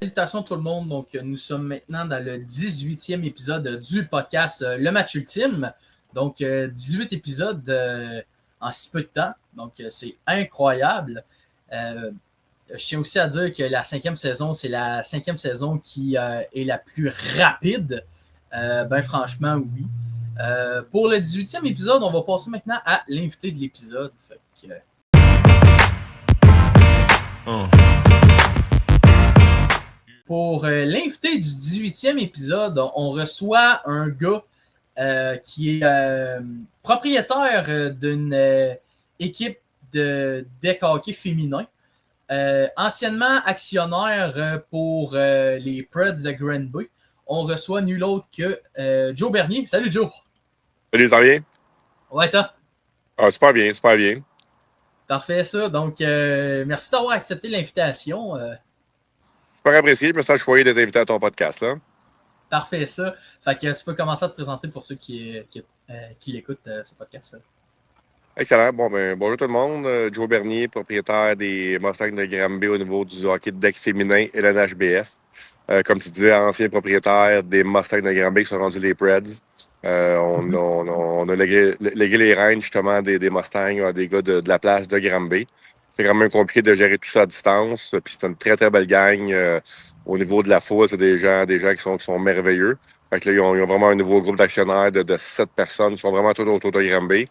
Salutations tout le monde, donc nous sommes maintenant dans le 18e épisode du podcast Le Match Ultime, donc 18 épisodes en si peu de temps, donc c'est incroyable. Je tiens aussi à dire que la 5e saison, c'est la 5e saison qui est la plus rapide, ben franchement oui. Pour le 18e épisode, on va passer maintenant à l'invité de l'épisode. Fait que, Pour l'invité du 18e épisode, on reçoit un gars qui est propriétaire d'une équipe de deck hockey féminin, anciennement actionnaire pour les Preds de Granby. On reçoit nul autre que Joe Bernier. Salut Joe! Salut, ça va bien? Ouais, toi? Ah, super bien, super bien. Parfait, ça. Donc, merci d'avoir accepté l'invitation. Super apprécié, je me sens choyé d'être invité à ton podcast, là. Parfait, ça. Fait que tu peux commencer à te présenter pour ceux qui écoutent ce podcast-là. Excellent. Bon, ben, bonjour tout le monde. Joe Bernier, propriétaire des Mustangs de Granby au niveau du hockey de deck féminin et la NHBF. Comme tu disais, ancien propriétaire des Mustangs de Granby qui sont rendus les Preds. On a légué les rênes, justement, des Mustangs à des gars de la place de Granby. C'est quand même compliqué de gérer tout ça à distance. Puis c'est une très, très belle gang. Au niveau de la foule, c'est des gens qui sont merveilleux. Fait que là, ils ont vraiment un nouveau groupe d'actionnaires de 7 personnes. Ils sont vraiment tous autour de Granby.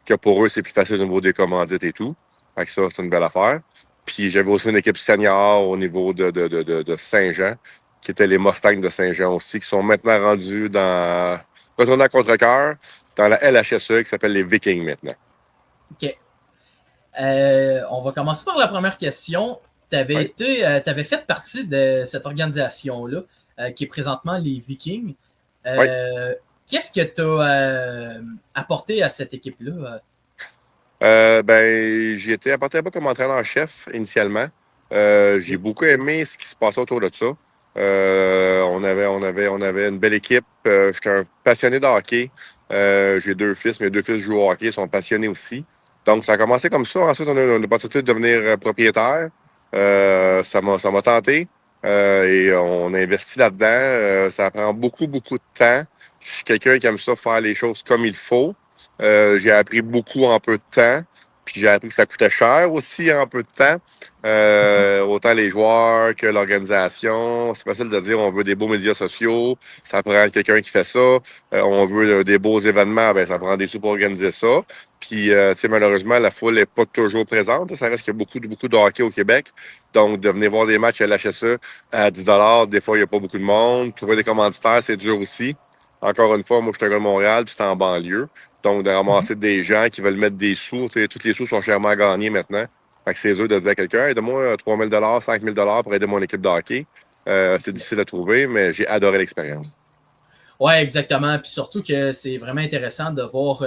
Que pour eux, c'est plus facile au niveau des commandites et tout. Fait que ça, c'est une belle affaire. Puis j'avais aussi une équipe senior au niveau de Saint-Jean, qui étaient les Mustangs de Saint-Jean aussi, qui sont maintenant rendus dans... retournés à Contrecœur, dans la LHSE, qui s'appelle les Vikings maintenant. OK. On va commencer par la première question. Tu avais fait partie de cette organisation-là, qui est présentement les Vikings. Qu'est-ce que tu as apporté à cette équipe-là? J'ai été apporté là-bas comme entraîneur-chef initialement. J'ai beaucoup aimé ce qui se passait autour de ça. On avait une belle équipe. J'étais un passionné de hockey. J'ai 2 fils. Mes 2 fils jouent au hockey, ils sont passionnés aussi. Donc, ça a commencé comme ça. Ensuite, on a l'opportunité de devenir propriétaire. Ça m'a tenté. Et on a investi là-dedans. Ça prend beaucoup, beaucoup de temps. Je suis quelqu'un qui aime ça faire les choses comme il faut. J'ai appris beaucoup en peu de temps. Puis j'ai appris que ça coûtait cher aussi en peu de temps. Autant les joueurs que l'organisation. C'est facile de dire on veut des beaux médias sociaux. Ça prend quelqu'un qui fait ça. On veut des beaux événements. Ben, ça prend des sous pour organiser ça. Puis, tu sais, malheureusement, la foule n'est pas toujours présente. Ça reste qu'il y a beaucoup de hockey au Québec. Donc, de venir voir des matchs à l'HSE à 10 des fois, il n'y a pas beaucoup de monde. Trouver des commanditaires, c'est dur aussi. Encore une fois, moi, je suis un gars de Montréal, puis c'est en banlieue. Donc, de ramasser des gens qui veulent mettre des sous. Tu sais, tous les sous sont chèrement gagnés maintenant. Fait que c'est dur de dire à quelqu'un, aide-moi 3 000 5 000 pour aider mon équipe de hockey. C'est difficile à trouver, mais j'ai adoré l'expérience. Ouais, exactement. Puis surtout que c'est vraiment intéressant de voir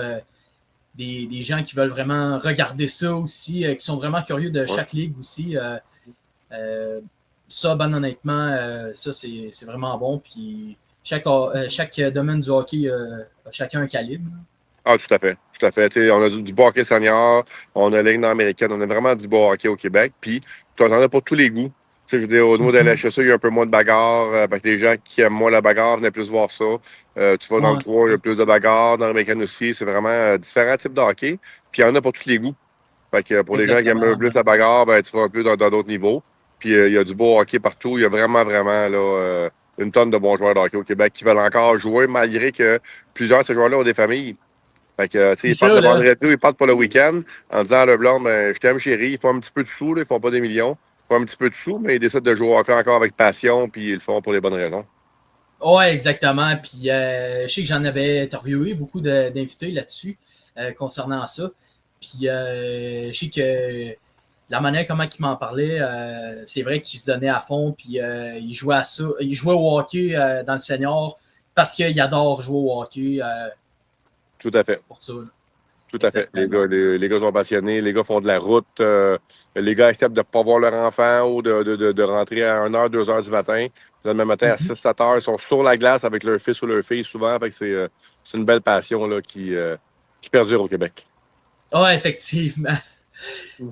des gens qui veulent vraiment regarder ça aussi, qui sont vraiment curieux de chaque ligue aussi. Euh, Ça, ben honnêtement, ça, c'est vraiment bon. Puis chaque domaine du hockey a chacun un calibre. Ah, tout à fait. Tout à fait. Tu sais, on a du beau hockey senior, on a la Ligue nord-américaine, on a vraiment du beau hockey au Québec. Puis, tu en as pour tous les goûts. Tu sais, je veux dire, au niveau de la LHSE, il y a un peu moins de bagarre. Parce que les gens qui aiment moins la bagarre venaient plus voir ça. Tu vas dans le Ouais, 3, il y a plus de bagarre. Dans l'américaine aussi, c'est vraiment différents types de hockey. Puis, il y en a pour tous les goûts. Fait que pour les gens qui aiment un peu plus la bagarre, ben, tu vas un peu dans d'autres niveaux. Puis, il y a du beau hockey partout. Il y a vraiment, vraiment là, une tonne de bons joueurs de hockey au Québec qui veulent encore jouer, malgré que plusieurs de ces joueurs-là ont des familles. Fait que, tu sais, ils partent le vendredi ou ils partent pour le week-end en disant à leur blonde, ben, je t'aime, chérie, ils font un petit peu de sous, là, ils font pas des millions. Ils font un petit peu de sous, mais ils décident de jouer encore avec passion, puis ils le font pour les bonnes raisons. ouais, exactement. Puis je sais que j'en avais interviewé beaucoup d'invités là-dessus concernant ça. Puis je sais que la manière comment ils m'en parlaient, c'est vrai qu'ils se donnaient à fond. Puis ils jouaient à ça. Ils jouaient au hockey dans le senior parce qu'ils adorent jouer au hockey Tout à fait. pour ça. Là. Tout à fait. Exactement. Les gars sont passionnés, les gars font de la route, les gars acceptent de ne pas voir leur enfant ou de rentrer à 1h, 2h du matin. Le même matin à 6, 7 heures, ils sont sur la glace avec leur fils ou leur fille souvent. Fait que c'est une belle passion là, qui perdure au Québec. Ouais, effectivement.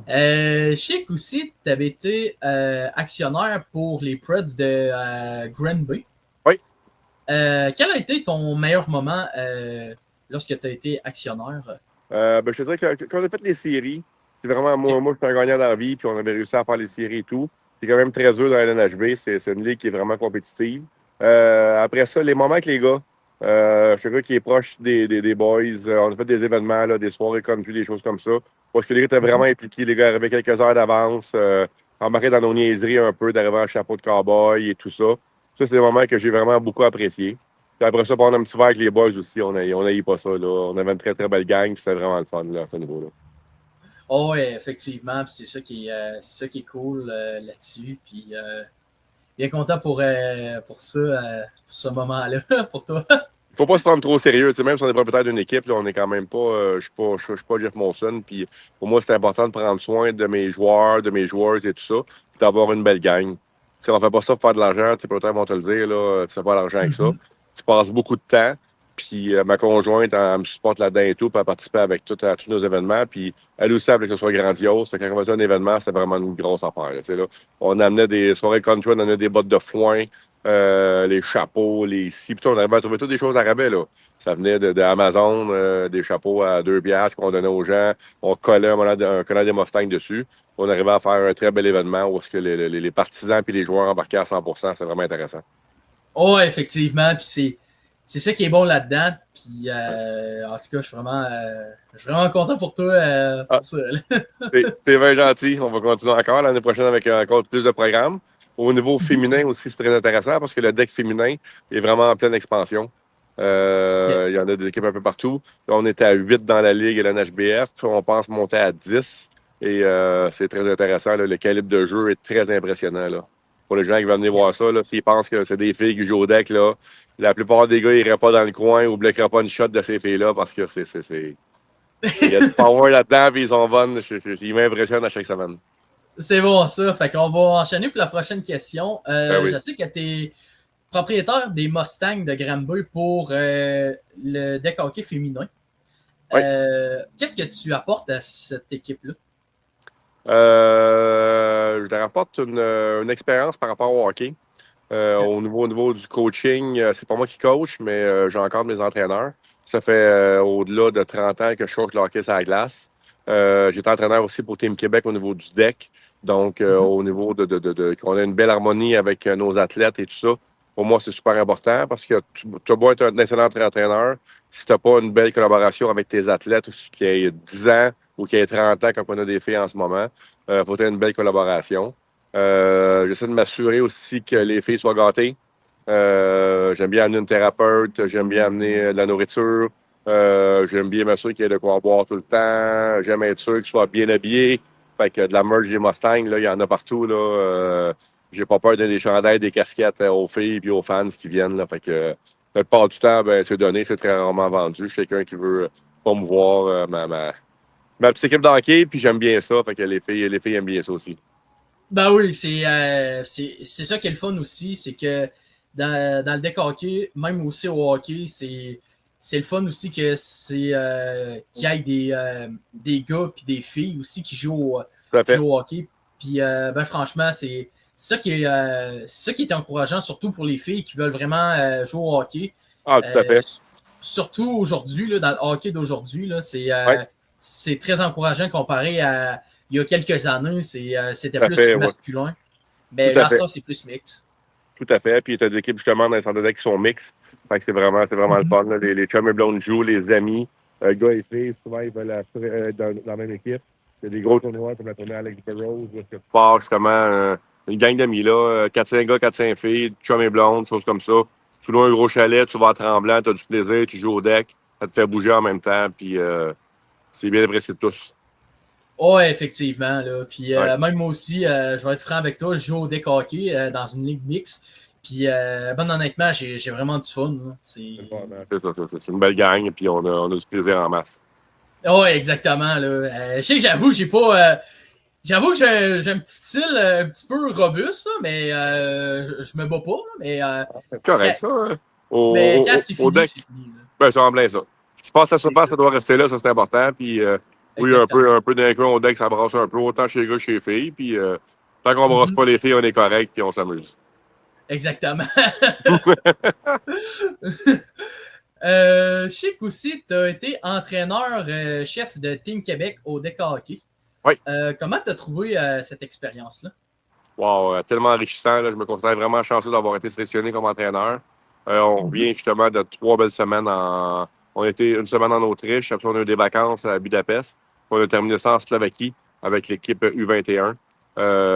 Je sais qu'aussi, tu avais été actionnaire pour les Preds de Granby. Oui. Quel a été ton meilleur moment lorsque tu as été actionnaire? Ben, je te dirais que quand on a fait les séries, c'est vraiment moi, je suis un gagnant dans la vie, puis on avait réussi à faire les séries et tout. C'est quand même très dur dans la LNHB. C'est une ligue qui est vraiment compétitive. Après ça, les moments avec les gars, je suis un gars qui est proche des boys. On a fait des événements, là, des soirées comme des choses comme ça. Parce que les gars étaient vraiment impliqués. Les gars arrivaient quelques heures d'avance, embarqués dans nos niaiseries un peu, d'arriver en chapeau de cowboy et tout ça. Ça, c'est des moments que j'ai vraiment beaucoup appréciés. Puis après ça, prendre un petit verre avec les boys aussi, on n'aille pas ça. Là. On avait une très, très belle gang, c'était vraiment le fun là, à ce niveau-là. Oh, ouais, effectivement. C'est ça qui est cool là-dessus. Puis bien content pour ça, pour ce moment-là, pour toi. Faut pas se prendre trop au sérieux. Tu sais, même si on est propriétaire d'une équipe, là, on est quand même pas. Je suis pas Jeff Monson. Puis pour moi, c'est important de prendre soin de mes joueurs, de mes joueurs et tout ça, puis d'avoir une belle gang. Tu sais, on fait pas ça pour faire de l'argent. Tes propriétaires vont te le dire, là, tu fais pas l'argent avec ça. Tu passes beaucoup de temps. Puis ma conjointe, elle me supporte là-dedans et tout, puis elle participe avec à tous nos événements. Puis elle aussi, elle voulait que ce soit grandiose. Quand on faisait un événement, c'était vraiment une grosse affaire. Là, tu sais, là. On amenait des soirées country, on amenait des bottes de foin, les chapeaux, les scies. Puis on arrivait à trouver toutes des choses à rabais. Là. Ça venait de Amazon, des chapeaux à 2 piastres qu'on donnait aux gens. On collait un collant des Mustangs dessus. On arrivait à faire un très bel événement où est-ce que les partisans et les joueurs embarquaient à 100%. C'est vraiment intéressant. Oh, effectivement. Puis c'est ça qui est bon là-dedans. Puis en tout cas, je suis vraiment content pour toi pour ça. T'es bien gentil. On va continuer encore l'année prochaine avec encore plus de programmes. Au niveau féminin aussi, c'est très intéressant parce que le deck féminin est vraiment en pleine expansion. Yeah. Il y en a des équipes un peu partout. Là, on était à 8 dans la Ligue et la NHBF. On pense monter à 10. Et c'est très intéressant. Là. Le calibre de jeu est très impressionnant. Là. Pour les gens qui veulent venir voir ça, là, s'ils pensent que c'est des filles qui jouent au deck, là, la plupart des gars n'iraient pas dans le coin ou ne bloqueraient pas une shot de ces filles-là parce que il y a du power là-dedans, puis ils sont bonnes. Ils m'impressionnent à chaque semaine. C'est bon, ça. Fait qu'on va enchaîner pour la prochaine question. Ben oui. Je sais que tu es propriétaire des Mustangs de Granby pour le deck hockey féminin. Oui. Qu'est-ce que tu apportes à cette équipe-là? Je te rapporte une expérience par rapport au hockey. Au niveau du coaching, c'est pas moi qui coach, mais j'ai encore mes entraîneurs. Ça fait au-delà de 30 ans que je coach le hockey sur la glace. J'étais entraîneur aussi pour Team Québec au niveau du deck. Donc, Mhm. au niveau qu'on a une belle harmonie avec nos athlètes et tout ça, pour moi, c'est super important parce que tu as beau être un excellent entraîneur, si tu n'as pas une belle collaboration avec tes athlètes, qui ait 10 ans ou qui ait 30 ans, comme on a des filles en ce moment, il faut avoir une belle collaboration. J'essaie de m'assurer aussi que les filles soient gâtées. J'aime bien amener une thérapeute, j'aime bien amener de la nourriture, j'aime bien m'assurer qu'il y ait de quoi boire tout le temps, j'aime être sûr qu'ils soient bien habillés. Fait que de la merch des Mustangs, là, il y en a partout. Là, j'ai pas peur de donner des chandails, des casquettes aux filles et aux fans qui viennent. Là, fait que la plupart du temps, ben, c'est donné, c'est très rarement vendu. Je suis quelqu'un qui veut promouvoir ma petite équipe de hockey, puis j'aime bien ça. Fait que les filles aiment bien ça aussi. Ben oui, c'est ça qui est le fun aussi, c'est que dans le deck hockey, même aussi au hockey, c'est le fun aussi que qu'il y ait des gars puis des filles aussi Tout à qui fait. jouent au hockey. Puis ben franchement, c'est ça qui est encourageant, surtout pour les filles qui veulent vraiment jouer au hockey. Ah, tout à Euh, fait. Surtout aujourd'hui, là, dans le hockey d'aujourd'hui, là, Oui, c'est très encourageant comparé à il y a quelques années, c'était tout à plus fait, oui. masculin. Tout Mais à là, fait. ça, c'est plus mix. Tout à fait. Puis tu as des équipes justement dans les centres de deck qui sont mixtes. Fait que c'est vraiment le Mhm. fun. Là. Les chums et blondes jouent, les amis, gars et filles, souvent ils veulent être dans la même équipe. Il y a des gros tournois comme la tournée Alex Burrows, où est-ce que tu pars justement une gang d'amis là, 4-5 gars, 4-5 filles, chums et blondes, choses comme ça. Tu loues un gros chalet, tu vas à Tremblant, tu as du plaisir, tu joues au deck, ça te fait bouger en même temps, puis c'est bien apprécié de tous. Ouais, effectivement. Là. Puis Ouais. même moi aussi, je vais être franc avec toi, je joue au deck hockey dans une ligue mix. Puis ben, honnêtement, j'ai vraiment du fun. Là. C'est ça, c'est une belle gang, puis on a du plaisir en masse. Ouais, exactement. Là. Je sais que j'ai pas. J'avoue que j'ai un petit style un petit peu robuste, là, mais je me bats pas. Là, C'est quand, correct, ça. Hein? mais quand Au, c'est au, au fini, deck, c'est fini. Là. ben, c'est en plein ça. Ce qui se passe à la C'est surface, ça. ça doit rester là, ça c'est important. Puis oui, Exactement. un peu d'un coin au deck, ça brasse un peu, autant chez les gars que chez les filles. Puis tant qu'on brasse Mhm. pas les filles, on est correct, puis on s'amuse. Exactement. Je sais qu'aussi, tu as été entraîneur-chef de Team Québec au deck hockey. Oui, Comment tu as trouvé cette expérience-là? wow, tellement enrichissant. Là, je me considère vraiment chanceux d'avoir été sélectionné comme entraîneur. On Mhm. revient justement de 3 belles semaines On a été une semaine en Autriche, après on a eu des vacances à Budapest. On a terminé ça en Slovaquie avec l'équipe U21.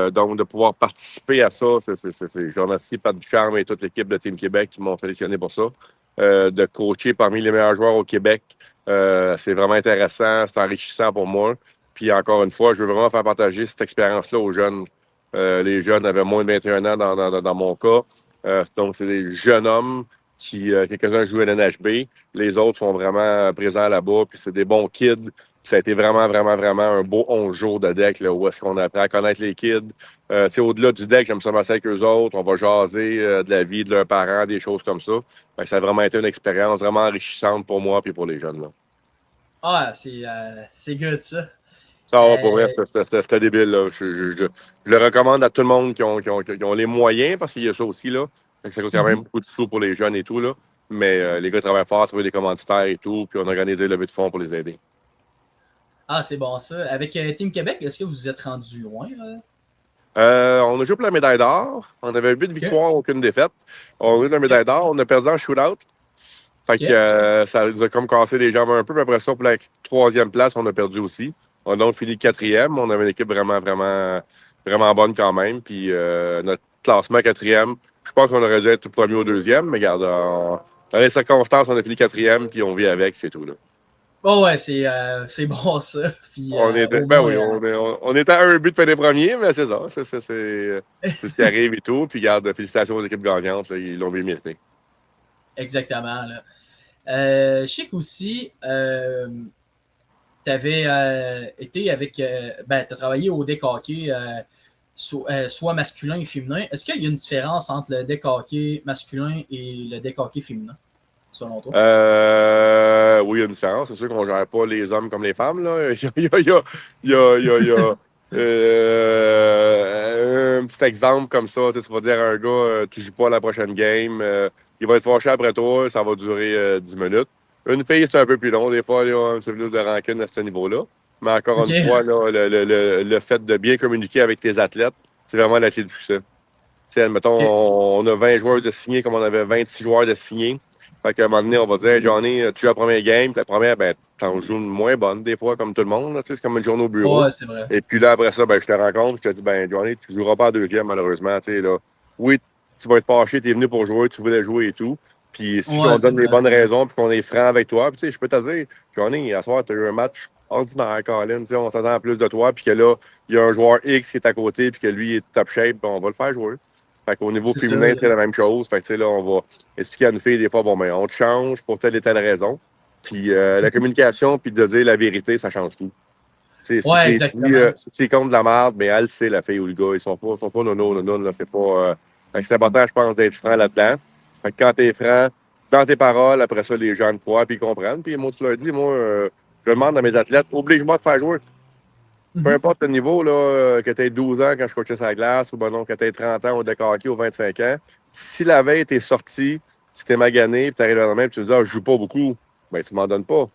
Donc, de pouvoir participer à ça, je remercie Pat Ducharme et toute l'équipe de Team Québec qui m'ont sélectionné pour ça. De coacher parmi les meilleurs joueurs au Québec, c'est vraiment intéressant, c'est enrichissant pour moi. Puis encore une fois, je veux vraiment faire partager cette expérience-là aux jeunes. Les jeunes avaient moins de 21 ans dans mon cas. Donc, c'est des jeunes hommes quelques-uns jouent à l'NHB. Les autres sont vraiment présents là-bas. Puis c'est des bons kids. Ça a été vraiment, vraiment, vraiment un beau 11 jours de deck là, où est-ce qu'on apprend à connaître les kids. Au-delà du deck, j'aime ça passer avec eux autres. On va jaser de la vie de leurs parents, des choses comme ça. Fait que ça a vraiment été une expérience vraiment enrichissante pour moi et pour les jeunes. Là. Ah, c'est good ça. Ça va, pour vrai, Euh, c'était débile. Là. Je le recommande à tout le monde qui ont les moyens, parce qu'il y a ça aussi. Là. Fait que ça coûte quand même mhm. beaucoup de sous pour les jeunes et tout. Là. Mais les gars travaillent fort, trouver des commanditaires et tout, puis on organise des levées de fonds pour les aider. Ah, c'est bon ça. Avec Team Québec, est-ce que vous vous êtes rendu loin? On a joué pour la médaille d'or. On avait 8 victoires, aucune défaite. On a eu la OK. médaille d'or. On a perdu en shootout. Fait que OK. ça nous a comme cassé les jambes un peu. Puis après ça, pour la troisième place, on a perdu aussi. On a donc fini quatrième. On avait une équipe vraiment, vraiment, vraiment bonne quand même. Puis notre classement quatrième, je pense qu'on aurait dû être premier ou deuxième. Mais regarde, dans les circonstances, on a fini quatrième. Puis on vit avec, c'est tout. Là. Oh ouais, c'est bon ça. Puis au Ben moins, oui, on était à un but de faire les premiers, mais c'est ça. C'est ce qui arrive et tout. Puis regarde, félicitations aux équipes gagnantes. Là, ils l'ont bien mérité. exactement. Là. Je sais qu'aussi, tu avais été avec. Ben, tu as travaillé au deck hockey, soit masculin et féminin. Est-ce qu'il y a une différence entre le deck hockey masculin et le deck hockey féminin, selon toi? Oui, il y a une différence. C'est sûr qu'on ne gère pas les hommes comme les femmes. Là. Il y a un petit exemple comme ça. Tu vas dire à un gars, tu ne joues pas la prochaine game. Il va être fâché après toi. Ça va durer 10 minutes. Une fille, c'est un peu plus long. Des fois, il y a un petit peu plus de rancune à ce niveau-là. Mais encore Ok. une fois, là, le fait de bien communiquer avec tes athlètes, c'est vraiment la clé du succès. Tu sais, admettons, Ok. on a 20 joueurs de signés comme on avait 26 joueurs de signés. Fait qu'à un moment donné, on va dire, hey, Johnny, tu joues la première game, puis la première, ben, t'en joues une moins bonne, des fois, comme tout le monde. Là, tu sais, c'est comme une journée au bureau. Ouais, c'est vrai. Et puis là, après ça, ben, je te rencontre, je te dis, ben, Johnny, tu joueras pas en deuxième, malheureusement. Tu sais, là. Oui, tu vas être fâché, tu es venu pour jouer, tu voulais jouer et tout. Puis si Ouais, on c'est donne les vrai. bonnes raisons, puis qu'on est franc avec toi, puis tu sais, je peux te dire, Johnny, à soir, tu as eu un match ordinaire, Colin. Tu sais, on s'attend à plus de toi, puis que là, il y a un joueur X qui est à côté, puis que lui est top shape, ben, on va le faire jouer. Fait qu'au niveau C'est ça. féminin, c'est la même chose. Fait que, tu sais, là, on va expliquer à une fille, des fois, bon, ben, on te change pour telle et telle raison. Puis la communication, puis de dire la vérité, ça change tout. Tu sais, si Ouais, tu exactement. si tu comptes de la merde, mais elle sait, la fille ou le gars, sont pas nono, là, c'est pas. Fait que c'est important, je pense, d'être franc là-dedans. Fait que quand t'es franc, dans tes paroles, après ça, les gens te croient, puis ils comprennent. Puis moi, tu leur dis, moi, je demande à mes athlètes, oblige-moi de faire jouer. Peu Mhm. importe le niveau, là, que tu aies 12 ans quand je coachais sur la glace, ou ben non, que tu aies 30 ans au deck hockey ou 25 ans, si la veille, tu es sorti, si tu es magané, puis tu arrives le lendemain, puis tu te dis, ah, je joue pas beaucoup, ben, tu m'en donnes pas.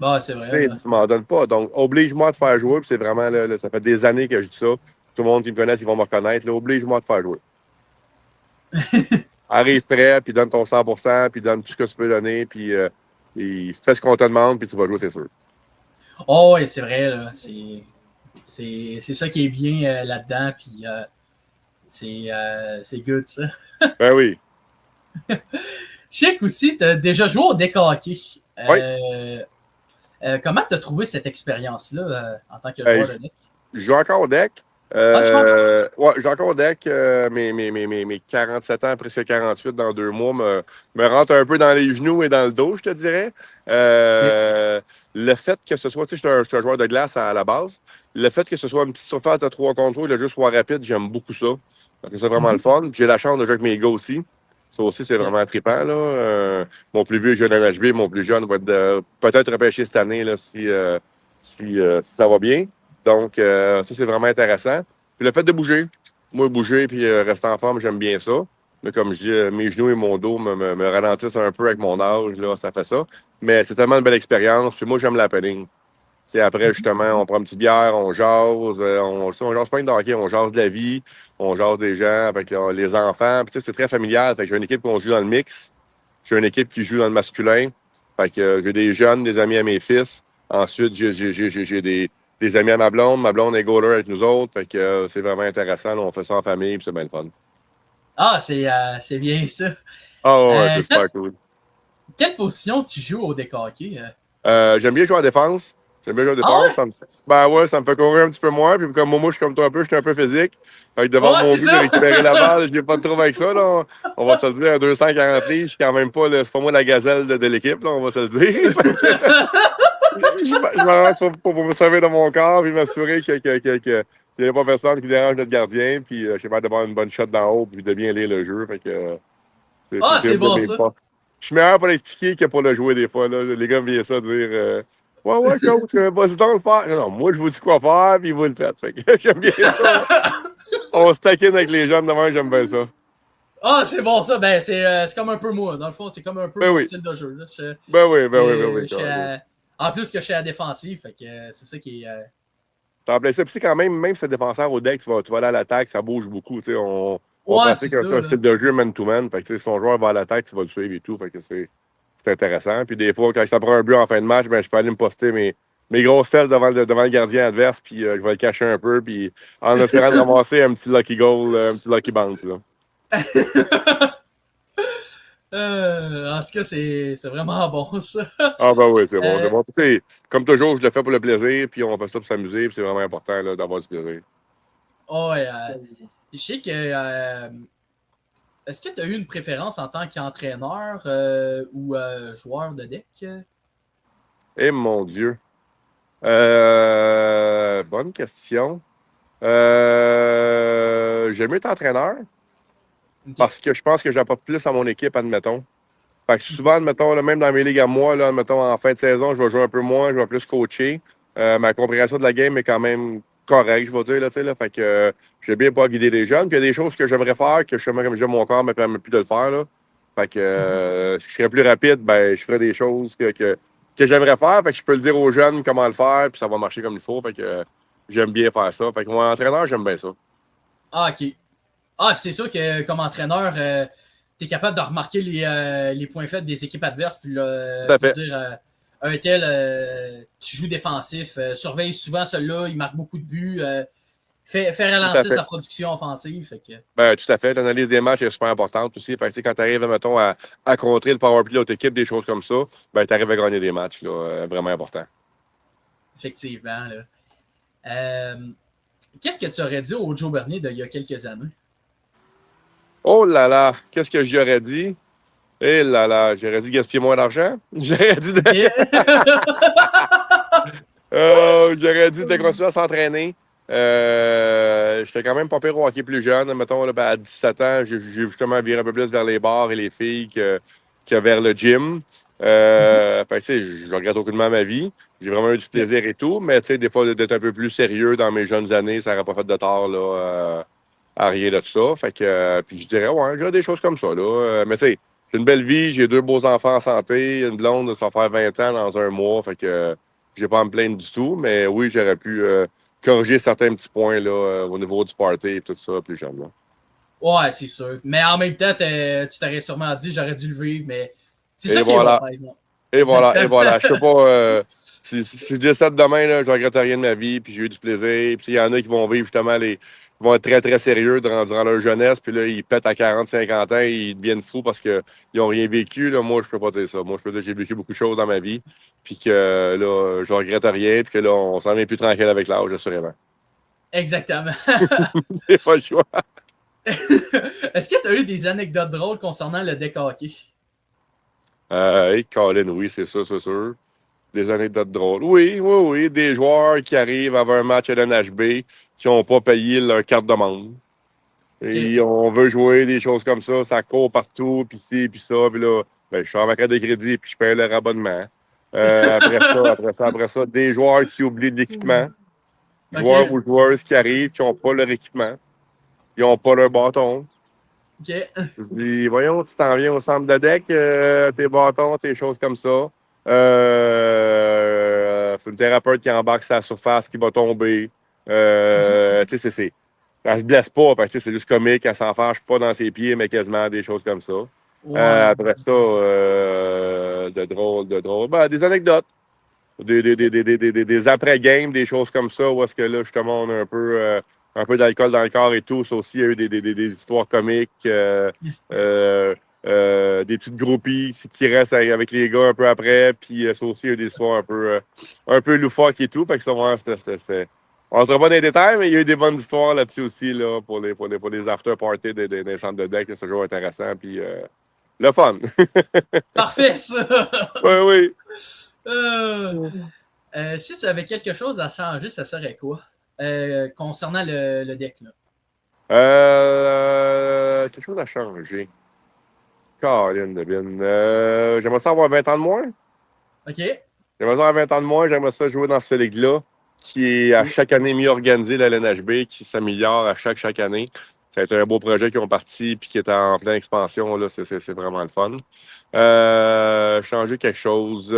Bah, c'est vrai, Tu là. sais, tu m'en donnes pas. Donc, oblige-moi de faire jouer, puis c'est vraiment, là, ça fait des années que je dis ça. Tout le monde qui me connaît, ils vont me reconnaître. Là, oblige-moi de faire jouer. Arrive prêt, puis donne ton 100%, puis donne tout ce que tu peux donner, puis et fais ce qu'on te demande, puis tu vas jouer, c'est sûr. Oh, ouais, c'est vrai, là. C'est ça qui est bien là-dedans, puis c'est good, ça. Ben oui. Je sais qu'aussi, tu as déjà joué au deck hockey. Oui. Comment tu as trouvé cette expérience-là en tant que Ben, joueur de deck? je joue encore au deck. Ah, tu joues encore? Ouais, j'ai encore au deck. Mes 47 ans, presque 48 dans 2 mois, me rentrent un peu dans les genoux et dans le dos, je te dirais. Ok. Le fait que ce soit, tu sais, je suis un joueur de glace à la base. Le fait que ce soit une petite surface de 3 contre 3 et le jeu soit rapide, j'aime beaucoup ça. Donc, c'est vraiment le Mhm. fun. Puis j'ai la chance de jouer avec mes gars aussi. Ça aussi, c'est Ok. vraiment trippant, là. Mon plus vieux jeune à NHB, mon plus jeune va être peut-être repêché cette année, là, si ça va bien. Donc, ça, c'est vraiment intéressant. Puis le fait de bouger. Moi, bouger puis rester en forme, j'aime bien ça. Mais comme je dis, mes genoux et mon dos me ralentissent un peu avec mon âge, là, ça fait ça. Mais c'est tellement une belle expérience. Puis moi, j'aime l'happening. Tu sais, après, justement, on prend une petite bière, on jase, on jase pas de hockey, on jase de la vie, on jase des gens avec les enfants. Puis, tu sais, c'est très familial. Fait que j'ai une équipe qu'on joue dans le mix. J'ai une équipe qui joue dans le masculin. Fait que j'ai des jeunes, des amis à mes fils. Ensuite, j'ai des amis à ma blonde. Ma blonde est goaler avec nous autres. Fait que c'est vraiment intéressant. Là, on fait ça en famille, puis c'est bien le fun. Ah, c'est bien ça. Ah ouais, ouais, c'est Quelle, super cool. quelle position tu joues au deck hockey? J'aime bien jouer en défense. J'aime bien jouer en Ah défense. ouais? Ben ouais, ça me fait courir un petit peu moins. Puis comme moi, je suis comme toi un peu, je suis un peu physique. Fait que devant Ouais, mon c'est but, de ça! récupérer la balle, je n'ai pas de trouble avec ça. Là. On va se le dire, à 240 livres, je suis quand même pas, c'est pas moi la gazelle de l'équipe, là, on va se le dire. Je m'arrange pour me servir de mon corps et m'assurer qu'il n'y a pas personne qui dérange notre gardien. Puis je suis capable d'avoir une bonne shot d'en haut puis de bien lire le jeu. Fait que Ah, c'est c'est une de bon mes ça! forces. Je suis meilleur pour l'expliquer que pour le jouer des fois. Là. Les gars me viennent ça dire ouais, ouais, coach, vas-y donc le faire. Non, non, moi, je vous dis quoi faire, puis vous le faites. Fait que j'aime bien ça. On se taquine avec les jeunes demain, j'aime bien ça. Ah, c'est bon ça! Ben, c'est comme un peu moi. Dans le fond, c'est comme un peu Ben mon oui. style de jeu. Là. Ben oui, ben oui, ben Je oui. suis en plus que je suis à défensive, fait que c'est ça qui est. T'en plais ça. Puis c'est quand même, même si c'est défenseur au deck, tu vas aller à l'attaque, ça bouge beaucoup. Tu sais, on Ouais, c'est pratique ça, un là. style de jeu man-to-man. Fait que tu sais, si ton joueur va à l'attaque, tu vas le suivre et tout. Fait que c'est intéressant. Puis des fois, quand ça prend un but en fin de match, ben, je peux aller me poster mes grosses fesses devant le gardien adverse, puis je vais le cacher un peu, puis en espérant de ramasser un petit lucky goal, un petit lucky bounce. Là. En tout cas, c'est vraiment bon ça. Ah ben oui, c'est bon, c'est Euh, bon. Tu sais, comme toujours, je le fais pour le plaisir, puis on fait ça pour s'amuser, puis c'est vraiment important là, d'avoir du plaisir. oh, ouais, je sais que. Est-ce que tu as eu une préférence en tant qu'entraîneur ou joueur de deck? Eh mon Dieu. Bonne question. J'aime mieux être entraîneur OK. parce que je pense que j'apporte plus à mon équipe, admettons. Fait que souvent, admettons, là, même dans mes ligues à moi, là, admettons, en fin de saison, je vais jouer un peu moins, je vais plus coacher. Ma compréhension de la game est quand même correcte, je vais dire. Là, tu sais, là, fait que j'ai bien pas guider les jeunes. Puis il y a des choses que j'aimerais faire, que je sais comme mon corps me permet plus de le faire. Là. Fait que si je serais plus rapide, ben, je ferais des choses que j'aimerais faire. Fait que je peux le dire aux jeunes comment le faire, puis ça va marcher comme il faut. Fait que j'aime bien faire ça. Fait que moi, entraîneur, j'aime bien ça. Ah, OK. Ah, puis c'est sûr que comme entraîneur, tu es capable de remarquer les points faibles des équipes adverses, Tout à puis fait. dire un tel, tu joues défensif, surveille souvent celui-là, il marque beaucoup de buts, fait Tout à ralentir fait. sa production offensive. Fait que... Ben, tout à fait. L'analyse des matchs est super importante aussi. Fait que, tu sais, quand tu arrives, mettons, à contrer le powerplay de l'autre équipe, des choses comme ça, ben, tu arrives à gagner des matchs. Là, vraiment important. Effectivement. Là. Qu'est-ce que tu aurais dit au Joe Bernier d'il y a quelques années? Oh là là, qu'est-ce que j'aurais dit? Eh là là, j'aurais dit gaspiller moins d'argent. J'aurais dit de, OK. j'aurais dit de continuer à s'entraîner. J'étais quand même pas pire au hockey plus jeune. Mettons, là, ben, à 17 ans, j'ai justement viré un peu plus vers les bars et les filles que vers le gym. Fait que, tu sais, je regrette aucunement ma vie. J'ai vraiment eu du OK. plaisir et tout, mais tu sais, des fois, d'être un peu plus sérieux dans mes jeunes années, ça n'aurait pas fait de tort là, à rien de ça. Fait que, puis je dirais, ouais, j'ai des choses comme ça. Là. Mais tu sais, j'ai une belle vie, j'ai deux beaux enfants en santé, une blonde, ça va faire 20 ans dans un mois. Fait que j'ai pas à me plaindre du tout, mais oui, j'aurais pu corriger certains petits points là, au niveau du party et tout ça plus jeune. Là. Ouais, c'est sûr. Mais en même temps, tu t'aurais sûrement dit, j'aurais dû le vivre, mais c'est Et ça qui est bon, voilà, par exemple. et voilà, et Exactement. voilà. Je sais pas si je décide demain, là, je regrette rien de ma vie, puis j'ai eu du plaisir. Puis il y en a qui vont vivre justement ils vont être très, très sérieux durant leur jeunesse, puis là, ils pètent à 40, 50 ans, ils deviennent fous parce qu'ils n'ont rien vécu. Là. Moi, je peux pas dire ça. Moi, je peux dire que j'ai vécu beaucoup de choses dans ma vie, puis que là, je regrette rien, puis que là, on s'en est plus tranquille avec l'âge, assurément. Exactement. C'est pas le choix. Est-ce que tu as eu des anecdotes drôles concernant le deck hockey? Hey, Colin, oui, c'est ça, c'est sûr. Des anecdotes drôles. Oui, oui, oui. Des joueurs qui arrivent à avoir un match à l'NHB qui n'ont pas payé leur carte de membre. OK. Et on veut jouer des choses comme ça court partout, puis ci, puis ça, puis là, ben, je sors ma carte de crédit, puis je paye leur abonnement. Après ça, des joueurs qui oublient de l'équipement. Joueurs OK. ou joueuses qui arrivent, qui n'ont pas leur équipement, qui n'ont pas leur bâton. OK. Je dis, voyons, tu t'en viens au centre de deck, tes bâtons, tes choses comme ça. C'est une thérapeute qui embarque sa surface qui va tomber. Tu sais, elle se blesse pas, fait que, tu sais, c'est juste comique, elle s'en fâche pas dans ses pieds, mais quasiment des choses comme ça. Ouais, Après ça, c'est ça. de drôle. Ben, des anecdotes, des après-games, des choses comme ça, où est-ce que là, justement, on a un peu d'alcool dans le corps et tout. Ça aussi, il y a eu des histoires comiques, euh, des petites groupies qui restent avec les gars un peu après. Puis ça aussi, il y a eu des histoires un peu loufoques et tout. Fait que ça, ouais, on ne rentre pas dans les détails, mais il y a eu des bonnes histoires là-dessus aussi, là, pour les after-parties des centres de deck. C'est toujours intéressant. Puis le fun. Parfait, ça! Oui, oui. Euh, si tu avais quelque chose à changer, ça serait quoi? Concernant le deck, là. Quelque chose a changé. Caroline Devine. J'aimerais ça avoir 20 ans de moins. OK? J'aimerais ça avoir 20 ans de moins. J'aimerais ça jouer dans cette ligue-là, qui est à Oui. chaque année mieux organisée, la LNHB, qui s'améliore à chaque année. Ça a été un beau projet qu'ils ont parti puis qui est en pleine expansion. Là, c'est vraiment le fun. Changer quelque chose.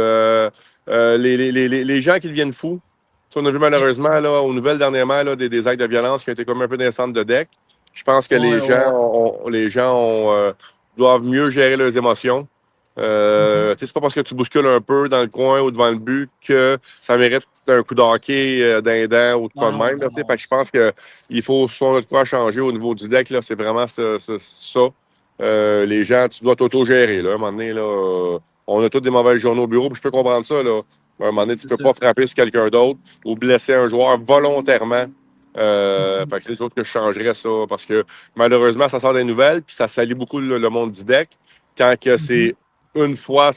Les gens qui deviennent fous. Ça, on a vu OK. malheureusement là, aux nouvelles dernièrement là, des actes de violence qui ont été comme un peu dans les centres de deck. Je pense que Ouais, ouais. les gens doivent mieux gérer leurs émotions. Mhm. C'est pas parce que tu bouscules un peu dans le coin ou devant le but que ça mérite un coup de hockey d'un dent ou de quoi Non, de non, même. Là, non, fait non. que je pense qu'il faut son de quoi changer au niveau du deck. Là, c'est vraiment ça. Les gens, tu dois t'auto-gérer. Là, à un moment donné, là, on a tous des mauvaises journées au bureau, puis je peux comprendre ça. Là. À un moment donné, tu C'est peux ça. pas frapper sur quelqu'un d'autre ou blesser un joueur volontairement. Mhm. Fait que c'est des choses que je changerais, ça, parce que malheureusement, ça sort des nouvelles, puis ça salit beaucoup le monde du deck. Quand que Mhm. c'est une fois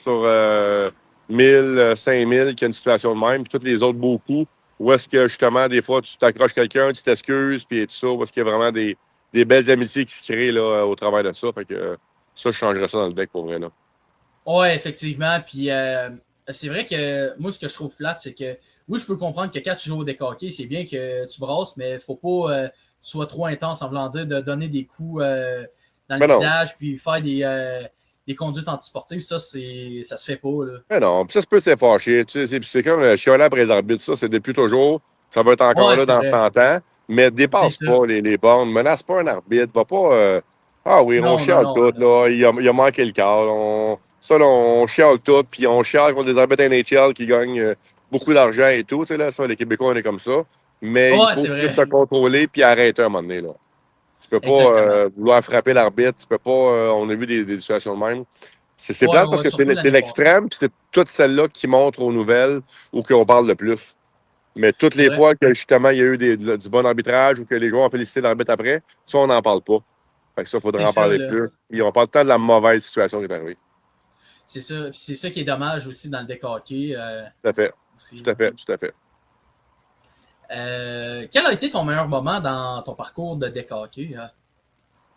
1000, 5000 qui a une situation de même, puis toutes les autres beaucoup, où est-ce que justement, des fois, tu t'accroches quelqu'un, tu t'excuses, puis tout ça, où est-ce qu'il y a vraiment des belles amitiés qui se créent là, au travers de ça. Fait que ça, je changerais ça dans le deck pour vrai. Là. Ouais, effectivement. Puis c'est vrai que moi, ce que je trouve plate, c'est que oui, je peux comprendre que quand tu joues au deck hockey, c'est bien que tu brasses, mais faut pas que tu sois trop intense en voulant dire de donner des coups dans le Mais non, visage puis faire des conduites antisportives. Ça, ça se fait pas. Là. mais non, puis ça se peut se fâcher. Tu sais, c'est comme chialer après les arbitres, ça, c'est depuis toujours. Ça va être encore Ouais, là c'est dans vrai. 100 ans, mais C'est dépasse ça. pas les bornes, menace pas un arbitre, va pas. Ah oui, on Non, non, chiale non. tout, là. Il a manqué le cadre. Ça, là, on chiale tout, puis on chiale contre des arbitres NHL qui gagnent beaucoup d'argent et tout. Tu sais, là, ça, les Québécois, on est comme ça. Mais il Ouais, faut c'est aussi vrai. se contrôler puis arrêter un moment donné, là. Tu peux pas Exactement. vouloir frapper l'arbitre, tu peux pas. On a vu des situations de même. C'est Ouais, plate parce ouais, que surtout c'est l'année passée. l'extrême, puis c'est toutes celles-là qui montrent aux nouvelles ou qu'on parle le plus. Mais toutes C'est les vrai. fois que justement il y a eu du bon arbitrage ou que les joueurs ont félicité l'arbitre après, ça, on n'en parle pas. Fait que ça, il C'est faudrait en ça, parler là. plus. Et on parle tant de la mauvaise situation qui est arrivée. C'est ça. Puis c'est ça qui est dommage aussi dans le deck hockey. Tout à fait. Aussi, Tout là. à fait. Tout à fait. Quel a été ton meilleur moment dans ton parcours de deck hockey?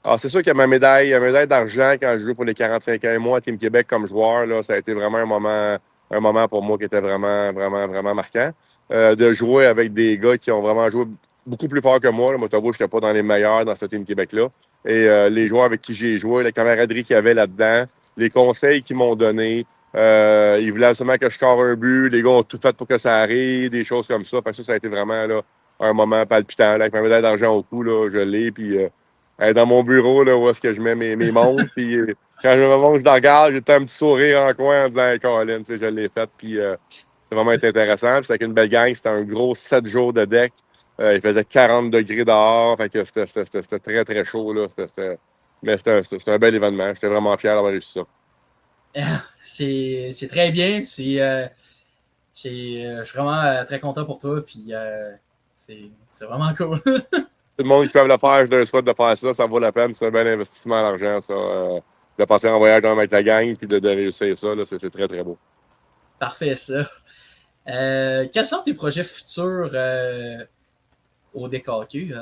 Alors, c'est sûr que ma médaille d'argent quand je jouais pour les 45 ans et moi à Team Québec comme joueur, là, ça a été vraiment un moment pour moi qui était vraiment, vraiment, vraiment marquant. De jouer avec des gars qui ont vraiment joué beaucoup plus fort que moi. Là. Moi, je n'étais pas dans les meilleurs dans ce Team Québec-là. Et les joueurs avec qui j'ai joué, la camaraderie qu'il y avait là-dedans, les conseils qu'ils m'ont donnés. Ils voulaient absolument que je score un but. Les gars ont tout fait pour que ça arrive, des choses comme ça. Fait que ça a été vraiment là, un moment palpitant. Là, avec ma médaille d'argent au cou, là, je l'ai. Puis dans mon bureau, là, où est-ce que je mets mes montres. Puis quand je me montre, je la regarde, j'ai un petit sourire en coin en disant hey, Colin, tu sais, je l'ai fait. Puis c'est vraiment été intéressant. Puis c'était avec une belle gang. C'était un gros 7 jours de deck. Il faisait 40 degrés dehors. Fait que c'était très, très chaud. Là. Mais c'était un bel événement. J'étais vraiment fier d'avoir réussi ça. C'est très bien. Je suis vraiment très content pour toi. Puis c'est vraiment cool. Tout le monde qui peut le faire, je leur souhaite de faire ça. Ça vaut la peine. C'est un bel investissement à l'argent, ça. De passer en voyage avec la gang puis de réussir ça, là, c'est très, très beau. Parfait, ça. Quels sont tes projets futurs au DKQ?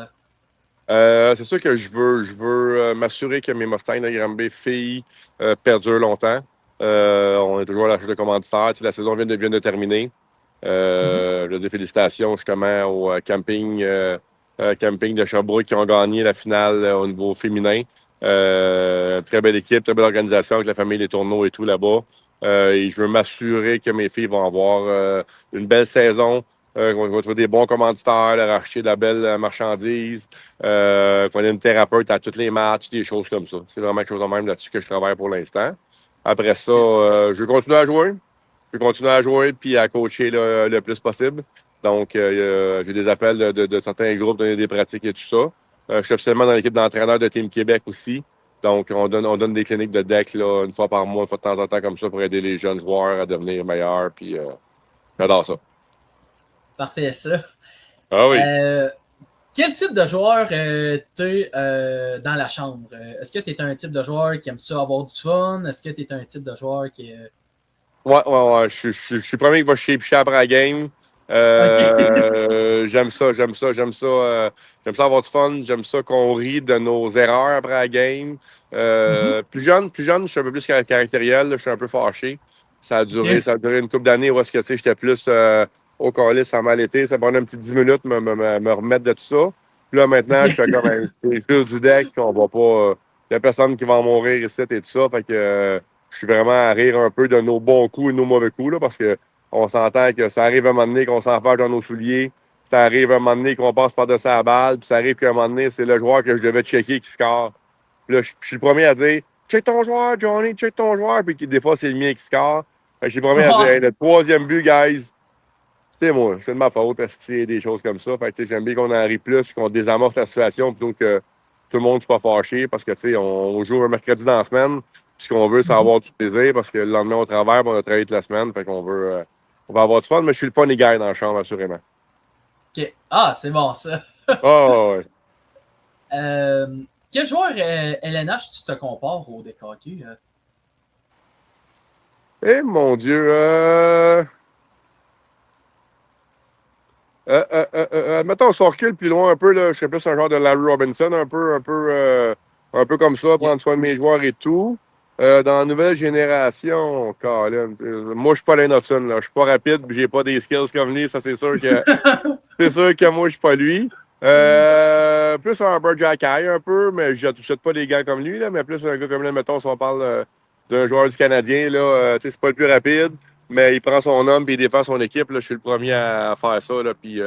C'est sûr que je veux m'assurer que mes Mustangs de Granby filles perdurent longtemps. On est toujours à la recherche de commanditaires. Tu sais, la saison vient de terminer. Mhm. Je veux dire félicitations justement au camping de Sherbrooke qui ont gagné la finale au niveau féminin. Très belle équipe, très belle organisation avec la famille des tourneaux et tout là-bas. Et je veux m'assurer que mes filles vont avoir une belle saison, qu'on va trouver des bons commanditaires, leur acheter de la belle marchandise, qu'on ait une thérapeute à tous les matchs, des choses comme ça. C'est vraiment quelque chose de même là-dessus que je travaille pour l'instant. Après ça, Yeah. je vais continuer à jouer. Je vais continuer à jouer puis à coacher le plus possible. Donc, j'ai des appels de certains groupes, donner des pratiques et tout ça. Je suis officiellement dans l'équipe d'entraîneurs de Team Québec aussi. Donc, on donne des cliniques de deck là, une fois par mois, une fois de temps en temps comme ça pour aider les jeunes joueurs à devenir meilleurs. Puis, j'adore ça. Parfait, ça. Ah oui. Euh, Quel type de joueur t'es dans la chambre? Est-ce que tu es un type de joueur qui aime ça avoir du fun? Est-ce que tu es un type de joueur qui. Ouais, ouais, ouais. Je suis le premier qui va chier puis après la game. Ok. J'aime ça, j'aime ça, j'aime ça. J'aime ça avoir du fun. J'aime ça qu'on rit de nos erreurs après la game. Mhm. Plus jeune, je suis un peu plus caractériel. Là, je suis un peu fâché. Ok. Ça a duré une couple d'années où est-ce que, tu sais, j'étais plus au calice, ça mal été. Ça prenait un petit 10 minutes me remettre de tout ça. Puis là, maintenant, je fais comme un petit du deck. On va pas. Il n'y a personne qui va en mourir ici et tout ça. Fait que. Je suis vraiment à rire un peu de nos bons coups et de nos mauvais coups, là, parce qu'on s'entend que ça arrive à un moment donné qu'on s'enferme dans nos souliers, ça arrive à un moment donné qu'on passe par-dessus la balle, puis ça arrive qu'à un moment donné, c'est le joueur que je devais checker qui score. Puis là, je suis le premier à dire check ton joueur, Johnny, check ton joueur, puis des fois, c'est le mien qui score. Fait que je suis le premier à dire Ouais. hey, le troisième but, guys, c'était moi, c'est de ma faute, c'est des choses comme ça. Fait que j'aime bien qu'on en rit plus, qu'on désamorce la situation plutôt que tout le monde ne soit pas fâché parce que on joue un mercredi dans la semaine. Puis ce qu'on veut, c'est Mhm. avoir du plaisir parce que le lendemain, on travaille, puis on a travaillé toute la semaine. Fait qu'on veut on va avoir du fun, mais je suis le funny guy dans la chambre, assurément. Ok. Ah, c'est bon ça. Oh, ouais. Quel joueur LNH tu te compares au DKQ? Eh mon Dieu. Mettons, on se recule plus loin un peu, là. Je serais plus un genre de Larry Robinson, un peu comme ça, Yeah. prendre soin de mes joueurs et tout. Dans la nouvelle génération, Colin, moi, je suis pas Lane Hudson, là. Je suis pas rapide, puis j'ai pas des skills comme lui. Ça, c'est sûr que moi, je suis pas lui. Plus un Bird Jacky un peu, mais je jette pas des gars comme lui, là, mais plus un gars comme lui, mettons, si on parle d'un joueur du Canadien, là, tu sais, c'est pas le plus rapide, mais il prend son homme et il défend son équipe. Là, je suis le premier à faire ça. Là, puis,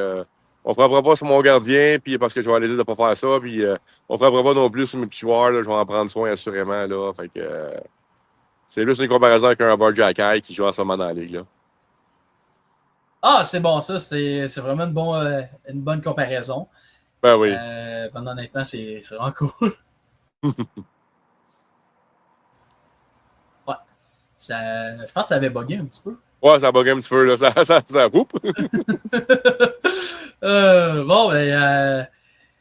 on ne frappera pas sur mon gardien puis parce que je vais aller dire de ne pas faire ça. Puis, on ne frappera pas non plus sur mes petits joueurs. Là, je vais en prendre soin assurément. Là, fait que, c'est juste une comparaison avec un Bird Jacky qui joue en ce moment dans la ligue. Là. Ah, c'est bon, ça. C'est vraiment une bonne comparaison. Ben oui. Honnêtement, c'est vraiment cool. Ouais. Je pense que ça avait bugué un petit peu. Ouais, ça bug un petit peu. Là. Oups. Bon,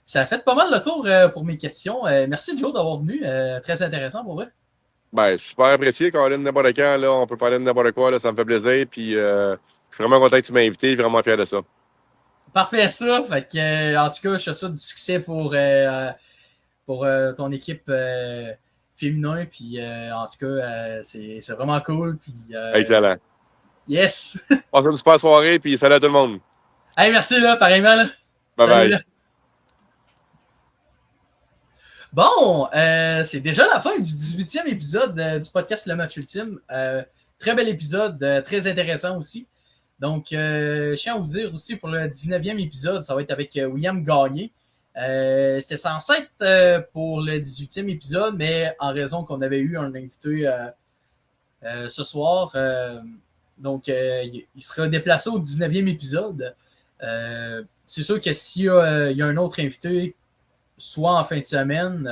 ça a fait pas mal le tour pour mes questions. Merci, Joe, d'avoir venu. Très intéressant pour vrai. Ben, super apprécié, Colin, n'importe quand. Là, on peut parler de n'importe quoi. Là, ça me fait plaisir. Puis, je suis vraiment content que tu m'aies invité. Vraiment fier de ça. Parfait, ça. Fait que, en tout cas, je te souhaite du succès pour ton équipe féminin. Puis, en tout cas, c'est vraiment cool. Puis, Excellent. yes! Passe une super soirée. Puis, salut à tout le monde. Hey, merci, là, pareillement. Là. Bye Salut, bye. là. Bon, c'est déjà la fin du 18e épisode du podcast Le Match Ultime. Très bel épisode, très intéressant aussi. Donc, je tiens à vous dire aussi pour le 19e épisode, ça va être avec William Gagné. C'était censé être pour le 18e épisode, mais en raison qu'on avait eu un invité ce soir, donc il sera déplacé au 19e épisode. C'est sûr que s'il y a un autre invité, soit en fin de semaine,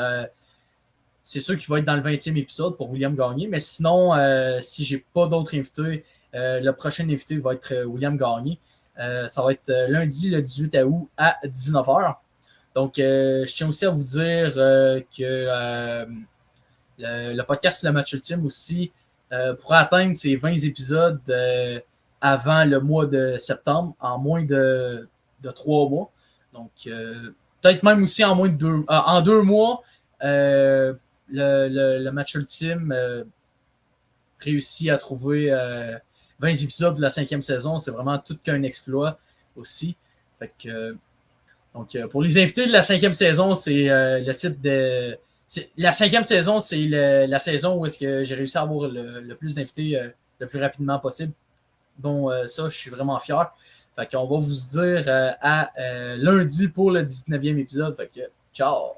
c'est sûr qu'il va être dans le 20e épisode pour William Gagné, mais sinon, si j'ai pas d'autres invités, le prochain invité va être William Gagné. Ça va être lundi le 18 août à 19h. Donc, je tiens aussi à vous dire que le podcast Le Match Ultime aussi pourra atteindre ses 20 épisodes avant le mois de septembre, en moins de 3 mois. Donc, peut-être même aussi en moins de en 2 mois, le match ultime réussit à trouver 20 épisodes de la 5e saison. C'est vraiment tout qu'un exploit aussi. Fait que, donc, pour les invités de la 5e saison, c'est le type de. La 5e saison, c'est la saison où est-ce que j'ai réussi à avoir le plus d'invités le plus rapidement possible. Donc, ça, je suis vraiment fier. Fait qu'on va vous dire à lundi pour le 19e épisode. Fait que, ciao!